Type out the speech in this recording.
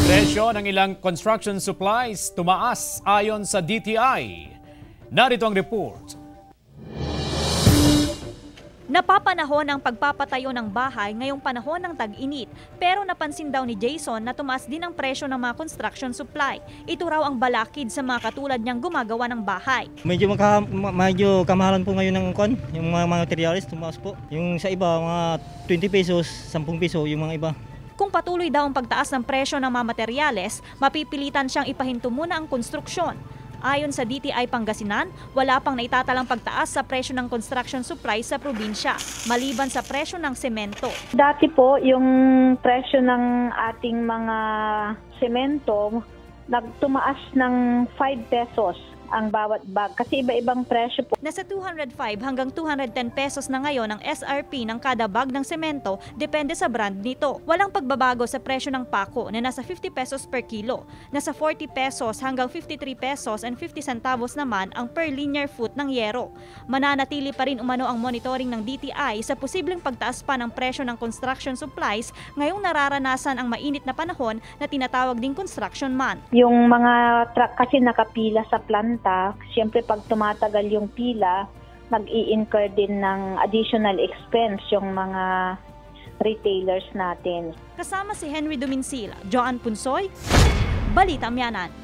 Presyo ng ilang construction supplies tumaas ayon sa DTI. Narito ang report. Napapanahon ang pagpapatayo ng bahay ngayong panahon ng tag-init, pero napansin daw ni Jason na tumaas din ang presyo ng mga construction supply. Ito raw ang balakid sa mga katulad niyang gumagawa ng bahay. Medyo kamahalan po ngayon ng yung mga materials tumaas po. Yung sa iba mga 20 pesos, 10 piso yung mga iba. Kung patuloy daw ang pagtaas ng presyo ng mga materyales, mapipilitan siyang ipahinto muna ang konstruksyon. Ayon sa DTI Pangasinan, wala pang naitatalang pagtaas sa presyo ng construction supplies sa probinsya, maliban sa presyo ng semento. Dati po, yung presyo ng ating mga semento, nagtumaas ng 5 pesos ang bawat bag kasi iba-ibang presyo po. Nasa 205 hanggang 210 pesos na ngayon ang SRP ng kada bag ng semento, depende sa brand nito. Walang pagbabago sa presyo ng pako na nasa 50 pesos per kilo. Nasa 40 pesos hanggang 53 pesos and 50 centavos naman ang per linear foot ng yero. Mananatili pa rin umano ang monitoring ng DTI sa posibleng pagtaas pa ng presyo ng construction supplies ngayong nararanasan ang mainit na panahon na tinatawag ding construction month. Yung mga truck kasi nakapila sa planta, siyempre pag tumatagal yung pila, nag-i-incur din ng additional expense yung mga retailers natin. Kasama si Henry Dumincil, Joan Punsoy, Balita Miyanan.